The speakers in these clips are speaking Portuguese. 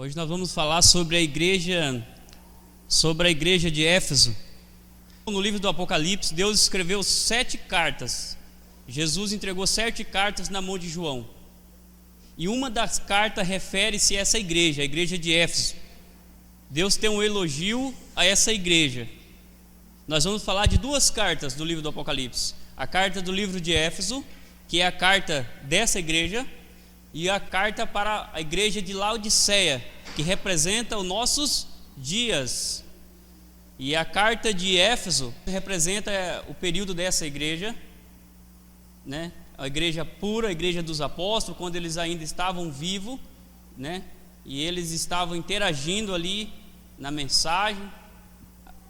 Hoje nós vamos falar sobre a igreja de Éfeso. No livro do Apocalipse, Deus escreveu 7 cartas. Jesus entregou 7 cartas na mão de João. E uma das cartas refere-se a essa igreja, a igreja de Éfeso. Deus tem um elogio a essa igreja. Nós vamos falar de 2 cartas do livro do Apocalipse. A carta do livro de Éfeso, que é a carta dessa igreja, e a carta para a igreja de Laodiceia, que representa os nossos dias. E a carta de Éfeso representa o período dessa igreja, né? A igreja pura, a igreja dos apóstolos, quando eles ainda estavam vivos, né? E eles estavam interagindo ali na mensagem,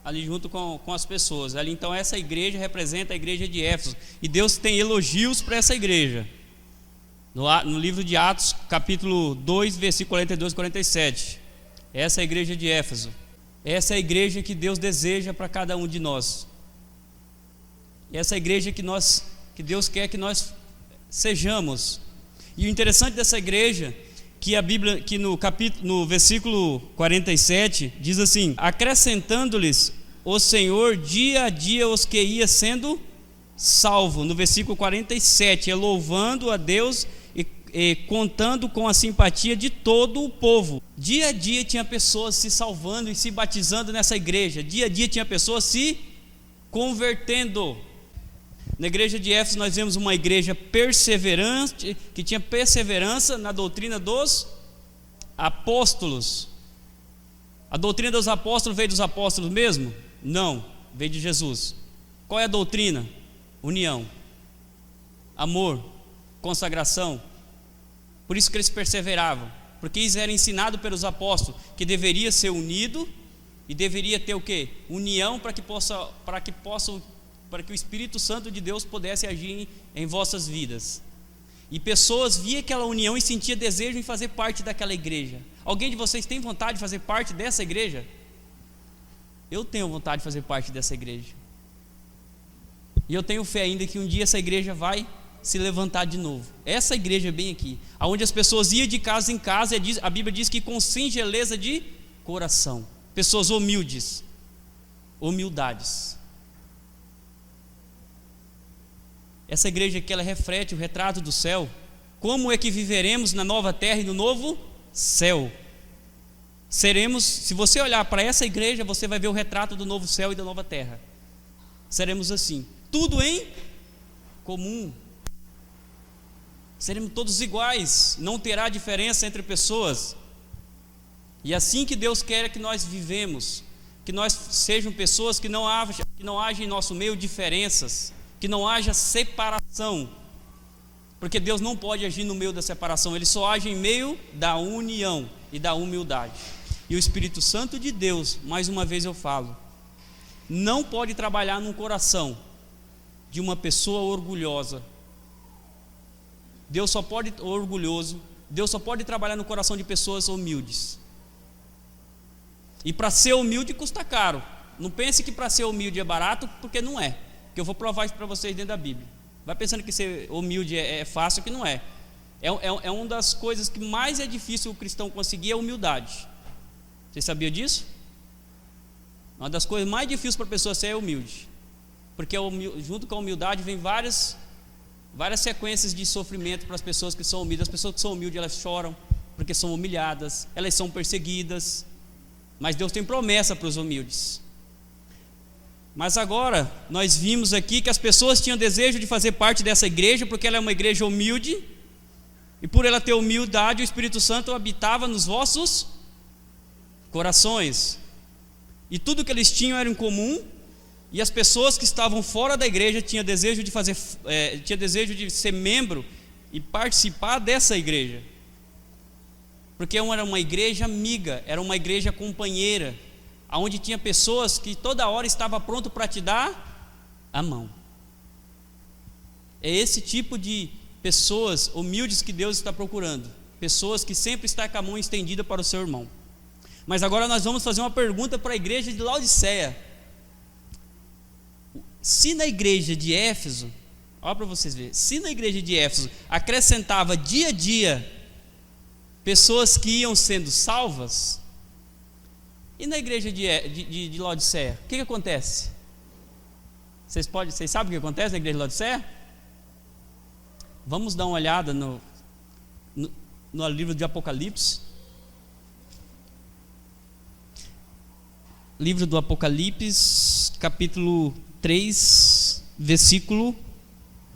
ali junto com as pessoas. Ali, então essa igreja representa a igreja de Éfeso. E Deus tem elogios para essa igreja. No livro de Atos, capítulo 2, versículo 42 e 47. Essa é a igreja de Éfeso. Essa é a igreja que Deus deseja para cada um de nós. Essa é a igreja que Deus quer que nós sejamos. E o interessante dessa igreja, que a Bíblia, que no versículo 47, diz assim: acrescentando-lhes o Senhor dia a dia os que ia sendo salvo. No versículo 47, é louvando a Deus e contando com a simpatia de todo o povo. Dia a dia tinha pessoas se salvando e se batizando nessa igreja. Dia a dia tinha pessoas se convertendo. Na igreja de Éfeso nós vemos uma igreja perseverante, que tinha perseverança na doutrina dos apóstolos. A doutrina dos apóstolos veio dos apóstolos mesmo? Não, veio de Jesus. Qual é a doutrina? União, amor, consagração. Por isso que eles perseveravam, porque eles eram ensinados pelos apóstolos que deveria ser unido e deveria ter o quê? União para que o Espírito Santo de Deus pudesse agir em vossas vidas. E pessoas via aquela união e sentia desejo em fazer parte daquela igreja. Alguém de vocês tem vontade de fazer parte dessa igreja? Eu tenho vontade de fazer parte dessa igreja. E eu tenho fé ainda que um dia essa igreja vai se levantar de novo. Essa igreja bem aqui, onde as pessoas iam de casa em casa, a Bíblia diz que com singeleza de coração. Pessoas humildes, humildades. Essa igreja aqui, ela reflete o retrato do céu. Como é que viveremos na nova terra e no novo céu? Seremos, se você olhar para essa igreja, você vai ver o retrato do novo céu e da nova terra. Seremos assim, tudo em comum. Seremos todos iguais, não terá diferença entre pessoas. E assim que Deus quer que nós vivemos, que nós sejam pessoas que não haja em nosso meio diferenças, que não haja separação, porque Deus não pode agir no meio da separação, Ele só age em meio da união e da humildade. E o Espírito Santo de Deus, mais uma vez eu falo, não pode trabalhar num coração de uma pessoa orgulhosa. Deus só pode trabalhar no coração de pessoas humildes. E para ser humilde custa caro. Não pense que para ser humilde é barato, porque não é. Que eu vou provar isso para vocês dentro da Bíblia. Vai pensando que ser humilde é fácil, que não é. É uma das coisas que mais é difícil o cristão conseguir, é a humildade. Você sabia disso? Uma das coisas mais difíceis para a pessoa ser é humilde. Porque junto com a humildade vem várias sequências de sofrimento para as pessoas que são humildes. As pessoas que são humildes, elas choram porque são humilhadas, elas são perseguidas. Mas Deus tem promessa para os humildes. Mas agora, nós vimos aqui que as pessoas tinham desejo de fazer parte dessa igreja, porque ela é uma igreja humilde, e por ela ter humildade, o Espírito Santo habitava nos vossos corações, e tudo que eles tinham era em comum, e as pessoas que estavam fora da igreja tinham desejo de ser membro e participar dessa igreja, porque era uma igreja amiga, era uma igreja companheira, onde tinha pessoas que toda hora estavam pronto para te dar a mão. É esse tipo de pessoas humildes que Deus está procurando, pessoas que sempre estão com a mão estendida para o seu irmão. Mas agora nós vamos fazer uma pergunta para a igreja de Laodiceia. Se na igreja de Éfeso, olha para vocês verem, se na igreja de Éfeso acrescentava dia a dia pessoas que iam sendo salvas. E na igreja de Laodiceia, o que acontece? Vocês sabem o que acontece na igreja de Laodiceia? Vamos dar uma olhada no livro de Apocalipse. Livro do Apocalipse, capítulo 3, versículo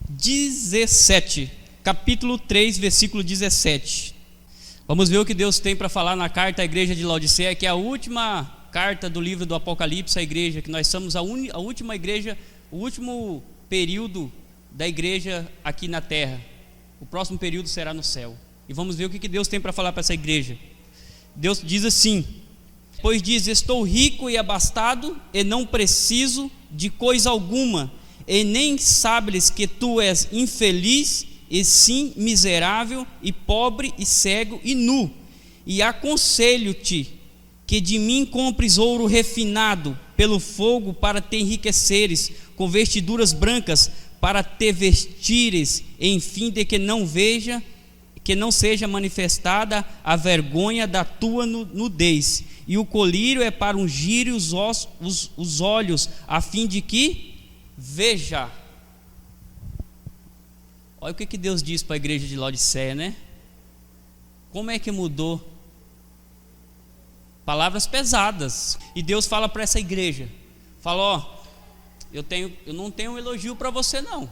17. Capítulo 3, versículo 17. Vamos ver o que Deus tem para falar na carta à igreja de Laodiceia, que é a última carta do livro do Apocalipse à igreja, que nós somos a última igreja, o último período da igreja aqui na terra. O próximo período será no céu. E vamos ver o que Deus tem para falar para essa igreja. Deus diz assim: pois diz, estou rico e abastado, e não preciso de coisa alguma, e nem sabes que tu és infeliz, e sim miserável, e pobre, e cego, e nu. E aconselho-te que de mim compres ouro refinado pelo fogo, para te enriqueceres, com vestiduras brancas, para te vestires, enfim, de que não seja manifestada a vergonha da tua nudez. E o colírio é para ungir os olhos, a fim de que veja. Olha o que Deus diz para a igreja de Laodiceia, né? Como é que mudou? Palavras pesadas. E Deus fala para essa igreja, fala: ó, eu não tenho um elogio para você não.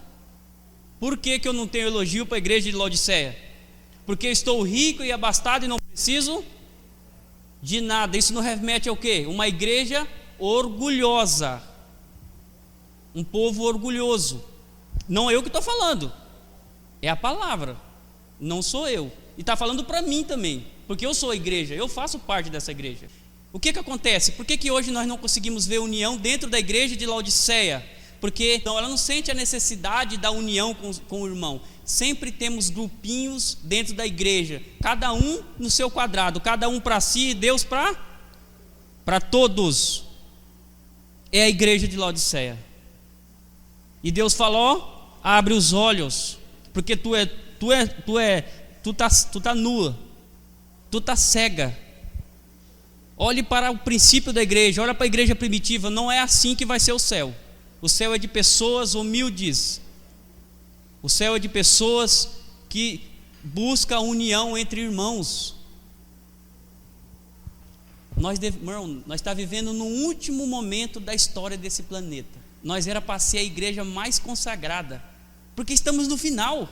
Por que eu não tenho elogio para a igreja de Laodiceia? Porque eu estou rico e abastado e não preciso de nada. Isso não remete ao quê? Uma igreja orgulhosa, um povo orgulhoso. Não é eu que estou falando, é a palavra, não sou eu. E está falando para mim também, porque eu sou a igreja, eu faço parte dessa igreja. O que acontece? Por que hoje nós não conseguimos ver união dentro da igreja de Laodiceia? Porque então, ela não sente a necessidade da união com o irmão. Sempre temos grupinhos dentro da igreja, cada um no seu quadrado, cada um para si e Deus para todos. É a igreja de Laodiceia. E Deus falou: abre os olhos, porque tu tá nua, tu tá cega. Olhe para o princípio da igreja, olha para a igreja primitiva. Não é assim que vai ser o céu. O céu é de pessoas humildes. O céu é de pessoas que buscam a união entre irmãos. Nós estamos vivendo no último momento da história desse planeta. Nós era para ser a igreja mais consagrada, porque estamos no final.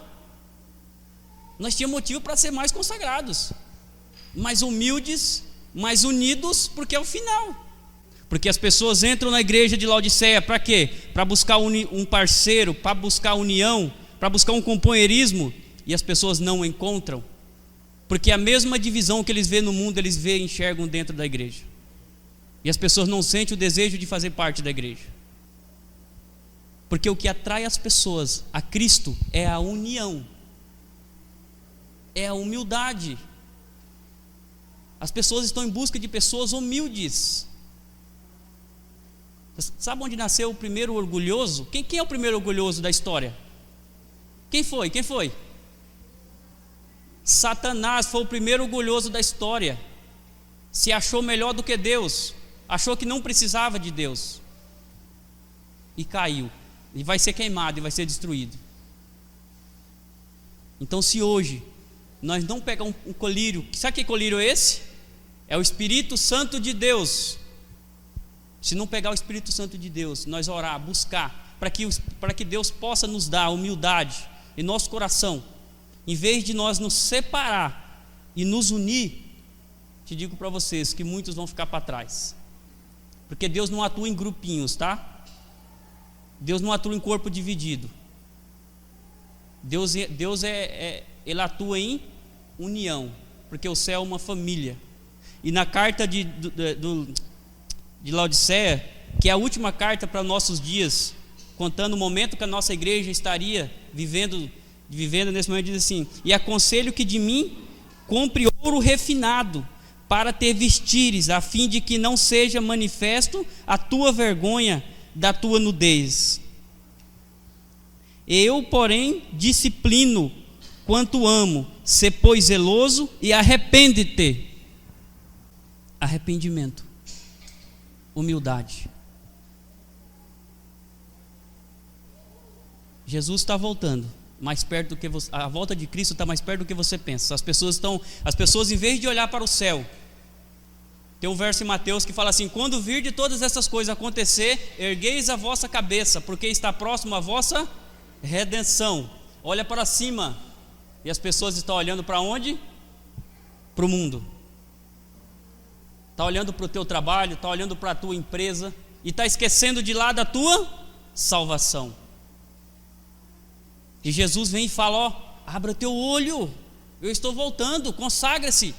Nós tínhamos motivo para ser mais consagrados, mais humildes, mais unidos, porque é o final. Porque as pessoas entram na igreja de Laodiceia para quê? Para buscar um parceiro, para buscar união, para buscar um companheirismo, e as pessoas não o encontram, porque a mesma divisão que eles vêem no mundo, eles enxergam dentro da igreja, e as pessoas não sentem o desejo de fazer parte da igreja, porque o que atrai as pessoas a Cristo é a união, é a humildade. As pessoas estão em busca de pessoas humildes. Sabe onde nasceu o primeiro orgulhoso? Quem é o primeiro orgulhoso da história? Quem foi? Satanás foi o primeiro orgulhoso da história. Se achou melhor do que Deus, achou que não precisava de Deus, e caiu, e vai ser queimado, e vai ser destruído. Então, se hoje nós não pegarmos um colírio, sabe que colírio é esse? É o Espírito Santo de Deus. Se não pegar o Espírito Santo de Deus, nós orar, buscar, para que Deus possa nos dar humildade em nosso coração, em vez de nós nos separar e nos unir, te digo para vocês que muitos vão ficar para trás, porque Deus não atua em grupinhos, tá? Deus não atua em corpo dividido. Deus ele atua em união, porque o céu é uma família. E na carta de Laodiceia, que é a última carta para nossos dias, contando o momento que a nossa igreja estaria vivendo nesse momento, diz assim: e aconselho que de mim compre ouro refinado, para te vestires, a fim de que não seja manifesto a tua vergonha da tua nudez. Eu, porém, disciplino quanto amo, sê pois zeloso e arrepende-te. Arrependimento, humildade. Jesus está voltando mais perto do que você, a volta de Cristo está mais perto do que você pensa. As pessoas em vez de olhar para o céu, tem um verso em Mateus que fala assim: quando vir de todas essas coisas acontecer, ergueis a vossa cabeça, porque está próximo a vossa redenção. Olha para cima. E as pessoas estão olhando para onde? Para o mundo. Está olhando para o teu trabalho, está olhando para a tua empresa e está esquecendo de lado a tua salvação. E Jesus vem e fala: ó, abra teu olho, eu estou voltando, consagre-se,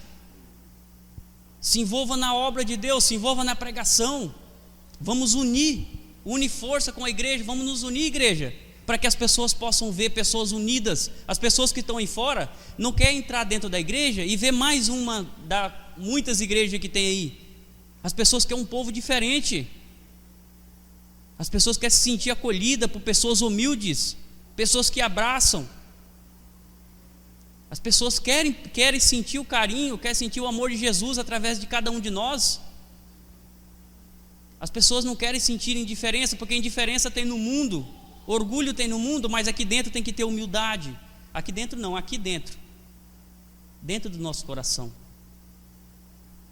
se envolva na obra de Deus, se envolva na pregação. Vamos une força com a igreja, vamos nos unir, igreja, para que as pessoas possam ver pessoas unidas. As pessoas que estão aí fora não querem entrar dentro da igreja e ver mais uma das muitas igrejas que tem aí. As pessoas querem um povo diferente. As pessoas querem se sentir acolhidas por pessoas humildes, pessoas que abraçam. As pessoas querem sentir o carinho, querem sentir o amor de Jesus através de cada um de nós. As pessoas não querem sentir indiferença, porque indiferença tem no mundo, orgulho tem no mundo, mas aqui dentro tem que ter humildade. Aqui dentro não, aqui dentro do nosso coração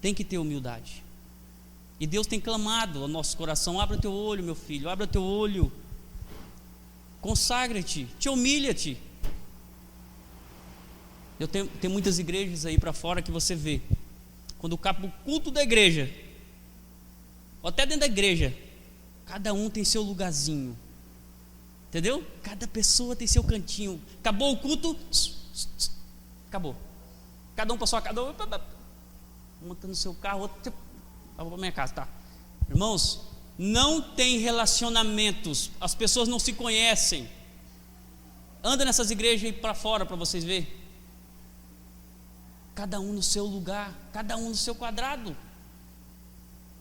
tem que ter humildade. E Deus tem clamado ao nosso coração: abra teu olho, meu filho, abra teu olho, consagra-te, te humilha-te. Tem muitas igrejas aí para fora que você vê, quando acaba o culto da igreja, ou até dentro da igreja, cada um tem seu lugarzinho, entendeu? Cada pessoa tem seu cantinho. Acabou o culto, acabou. Cada um para sua casa, um está no seu carro, outro vou para minha casa, tá? Irmãos, não tem relacionamentos, as pessoas não se conhecem. Anda nessas igrejas aí para fora para vocês verem. Cada um no seu lugar, cada um no seu quadrado.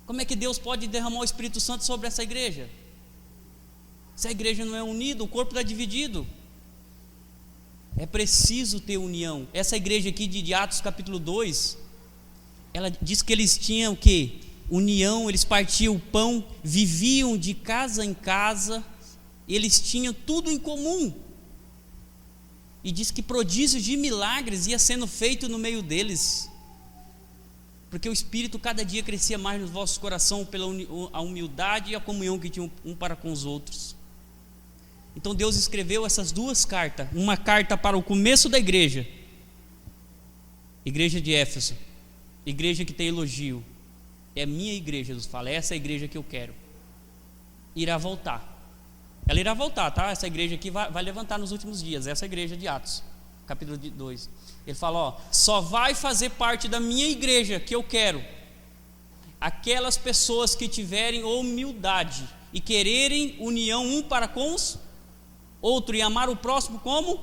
Como é que Deus pode derramar o Espírito Santo sobre essa igreja? Se a igreja não é unida, o corpo está dividido. É preciso ter união. Essa igreja aqui de Atos capítulo 2, ela diz que eles tinham o quê? União, eles partiam o pão, viviam de casa em casa, eles tinham tudo em comum. E diz que prodígios de milagres ia sendo feito no meio deles, porque o Espírito cada dia crescia mais no vosso coração pela a humildade e a comunhão que tinham um para com os outros. Então Deus escreveu essas duas cartas, uma carta para o começo da igreja de Éfeso, igreja que tem elogio. É a minha igreja, Jesus fala, é essa igreja que eu quero. Irá voltar. Ela irá voltar, tá? Essa igreja aqui vai levantar nos últimos dias. Essa igreja de Atos, capítulo 2. Ele fala, ó, só vai fazer parte da minha igreja que eu quero aquelas pessoas que tiverem humildade e quererem união um para com os outros e amar o próximo como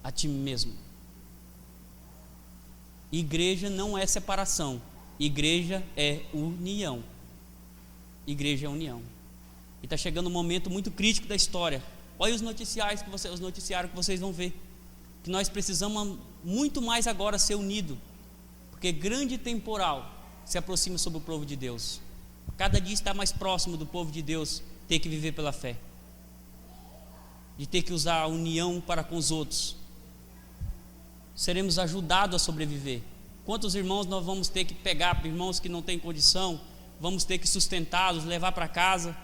a ti mesmo. Igreja não é separação, igreja é união. Igreja é união. E está chegando um momento muito crítico da história. Olha os noticiários que vocês vão ver, que nós precisamos muito mais agora ser unidos, porque grande temporal se aproxima sobre o povo de Deus. Cada dia está mais próximo do povo de Deus ter que viver pela fé, de ter que usar a união para com os outros. Seremos ajudados a sobreviver. Quantos irmãos nós vamos ter que pegar, irmãos que não têm condição, vamos ter que sustentá-los, levar para casa.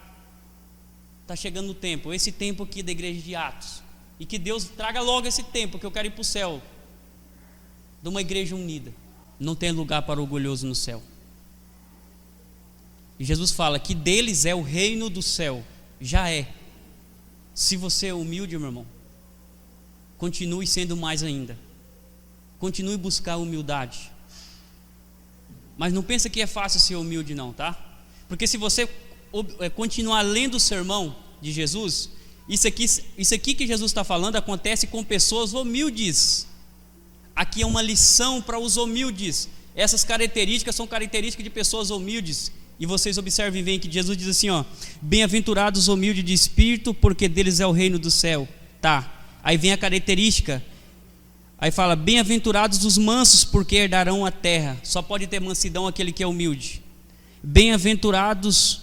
Está chegando o tempo, esse tempo aqui da igreja de Atos, e que Deus traga logo esse tempo, que eu quero ir para o céu, de uma igreja unida. Não tem lugar para orgulhoso no céu. E Jesus fala que deles é o reino do céu. Já é. Se você é humilde, meu irmão, continue sendo mais ainda. Continue a buscar a humildade. Mas não pensa que é fácil ser humilde não, tá? Porque se você continuar lendo o sermão de Jesus, isso aqui que Jesus está falando acontece com pessoas humildes. Aqui é uma lição para os humildes. Essas características são características de pessoas humildes. E vocês observem bem que Jesus diz assim, ó: bem-aventurados os humildes de espírito, porque deles é o reino do céu. Tá, aí vem a característica: Aí fala: bem-aventurados os mansos, porque herdarão a terra. Só pode ter mansidão aquele que é humilde. Bem-aventurados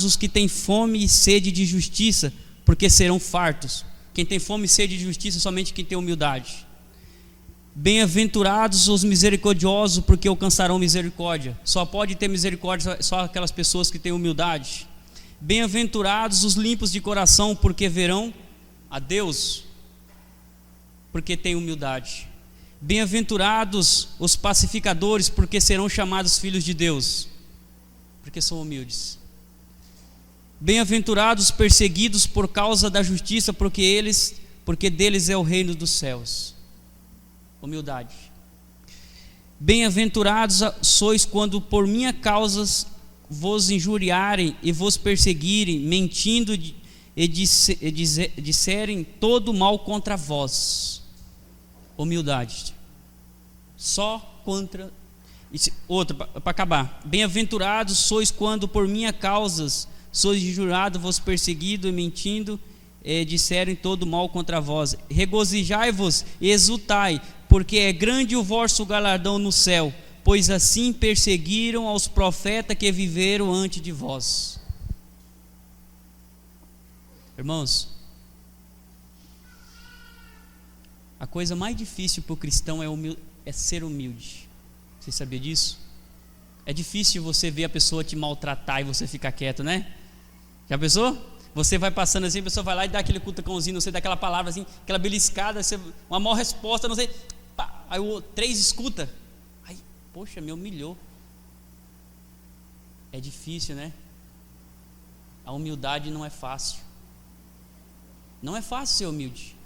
os que têm fome e sede de justiça, porque serão fartos. Quem tem fome e sede de justiça é somente quem tem humildade. Bem-aventurados os misericordiosos, porque alcançarão misericórdia. Só pode ter misericórdia só aquelas pessoas que têm humildade. Bem-aventurados os limpos de coração, porque verão a Deus, porque têm humildade. Bem-aventurados os pacificadores, porque serão chamados filhos de Deus, porque são humildes. Bem-aventurados os perseguidos por causa da justiça, porque deles é o reino dos céus. Humildade. Bem-aventurados sois quando por minha causa vos injuriarem e vos perseguirem, mentindo e disserem todo mal contra vós. Humildade. Só contra. Outro, para acabar. Bem-aventurados sois quando por minha causa sois injuriados, vos perseguido e mentindo disserem todo mal contra vós. Regozijai-vos e exultai, porque é grande o vosso galardão no céu, pois assim perseguiram aos profetas que viveram antes de vós. Irmãos, a coisa mais difícil para o cristão é ser humilde. Você sabia disso? É difícil você ver a pessoa te maltratar e você ficar quieto, né? Já pensou? Você vai passando assim, a pessoa vai lá e dá aquele cutucãozinho, não sei, daquela palavra assim, aquela beliscada, uma maior resposta, não sei. Pá, aí o 3 escuta. Aí, poxa, me humilhou. É difícil, né? A humildade não é fácil. Não é fácil ser humilde.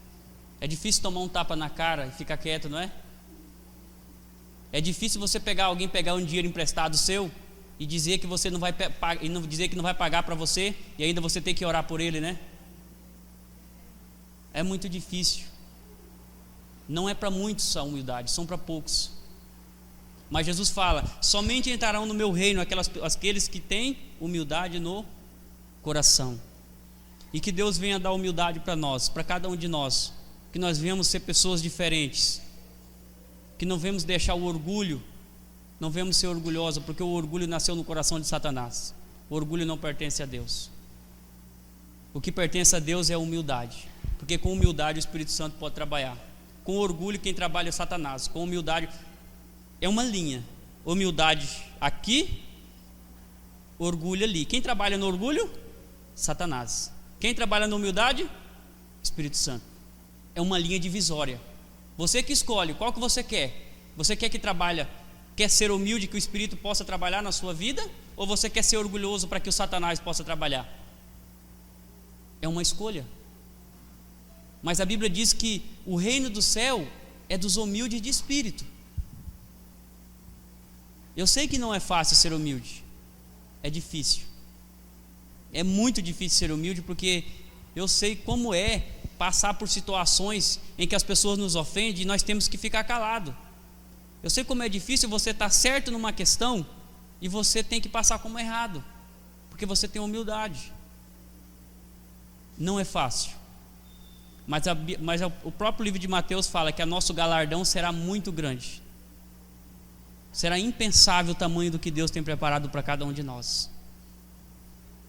É difícil tomar um tapa na cara e ficar quieto, não é? É difícil você pegar um dinheiro emprestado seu e dizer que você não vai pagar para você, e ainda você tem que orar por ele, né? É muito difícil. Não é para muitos a humildade, são para poucos. Mas Jesus fala: somente entrarão no meu reino aqueles que têm humildade no coração. E que Deus venha dar humildade para nós, para cada um de nós, que nós venhamos ser pessoas diferentes, que não venhamos deixar o orgulho, não venhamos ser orgulhosos, porque o orgulho nasceu no coração de Satanás. O orgulho não pertence a Deus. O que pertence a Deus é a humildade, porque com humildade o Espírito Santo pode trabalhar. Com orgulho quem trabalha é Satanás. Com humildade é uma linha. Humildade aqui, orgulho ali. Quem trabalha no orgulho? Satanás. Quem trabalha na humildade? Espírito Santo. É uma linha divisória. Você que escolhe qual que você quer. Você quer ser humilde, que o Espírito possa trabalhar na sua vida? Ou você quer ser orgulhoso para que o Satanás possa trabalhar? É uma escolha. Mas a Bíblia diz que o reino do céu é dos humildes de espírito. Eu sei que não é fácil ser humilde. É difícil. É muito difícil ser humilde, porque eu sei como é passar por situações em que as pessoas nos ofendem e nós temos que ficar calado. Eu sei como é difícil você estar certo numa questão e você tem que passar como errado, porque você tem humildade. Não é fácil. Mas o próprio livro de Mateus fala que o nosso galardão será muito grande. Será impensável o tamanho do que Deus tem preparado para cada um de nós.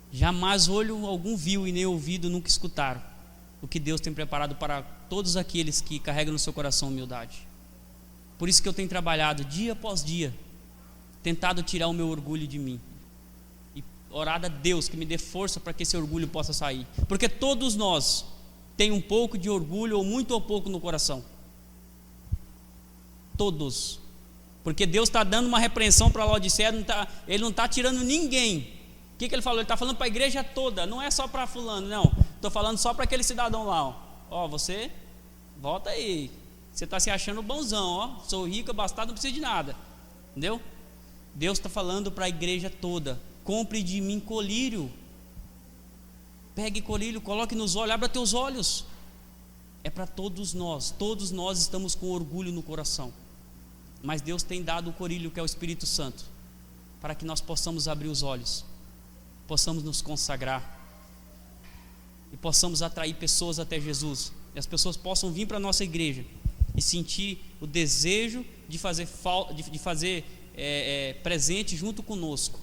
Jamais olho algum viu e nem ouvido nunca escutaram o que Deus tem preparado para todos aqueles que carregam no seu coração humildade. Por isso que eu tenho trabalhado dia após dia, tentado tirar o meu orgulho de mim e orado a Deus que me dê força para que esse orgulho possa sair, porque todos nós tem um pouco de orgulho, ou muito ou pouco, no coração. Todos. Porque Deus está dando uma repreensão para Laodiceia. Ele não está tirando ninguém. O que ele falou? Ele está falando para a igreja toda. Não é só para fulano, não. Estou falando só para aquele cidadão lá. Ó, você, volta aí. Você está se achando bonzão, ó. Sou rico, abastado, não preciso de nada. Entendeu? Deus está falando para a igreja toda: compre de mim colírio. Pegue colírio, coloque nos olhos, abra teus olhos. É para todos nós estamos com orgulho no coração. Mas Deus tem dado o colírio, que é o Espírito Santo, para que nós possamos abrir os olhos, possamos nos consagrar e possamos atrair pessoas até Jesus, e as pessoas possam vir para a nossa igreja e sentir o desejo de fazer presente junto conosco,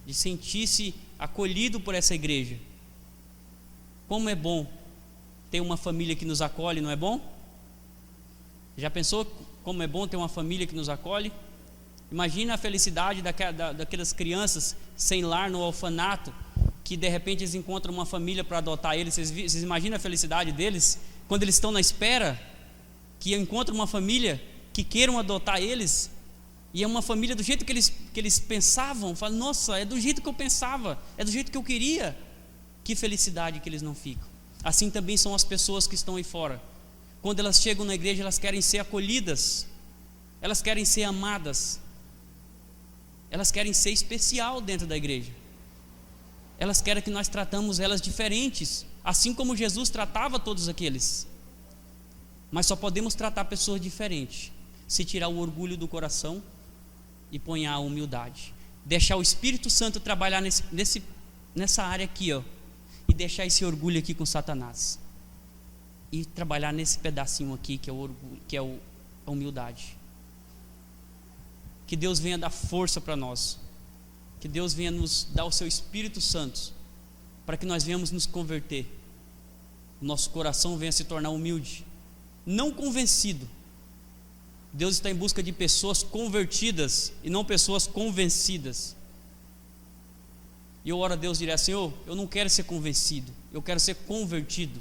de sentir-se acolhido por essa igreja. Como é bom ter uma família que nos acolhe, não é bom? Já pensou como é bom ter uma família que nos acolhe? Imagina a felicidade daquelas crianças sem lar no orfanato, que de repente eles encontram uma família para adotar eles. Vocês imaginam a felicidade deles quando eles estão na espera, que encontram uma família que queiram adotar eles, e é uma família do jeito que eles pensavam. Falam, nossa, é do jeito que eu pensava, é do jeito que eu queria. Que felicidade que eles não ficam. Assim também são as pessoas que estão aí fora. Quando elas chegam na igreja, elas querem ser acolhidas, elas querem ser amadas, elas querem ser especial dentro da igreja. Elas querem que nós tratamos elas diferentes, assim como Jesus tratava todos aqueles. Mas só podemos tratar pessoas diferentes se tirar o orgulho do coração e pôr a humildade. Deixar o Espírito Santo trabalhar nessa área aqui, ó, e deixar esse orgulho aqui com Satanás. E trabalhar nesse pedacinho aqui que é o orgulho, que é a humildade. Que Deus venha dar força para nós. Que Deus venha nos dar o seu Espírito Santo, para que nós venhamos nos converter. O nosso coração venha se tornar humilde, não convencido. Deus está em busca de pessoas convertidas e não pessoas convencidas. E eu oro a Deus e diria, Senhor, eu não quero ser convencido, eu quero ser convertido.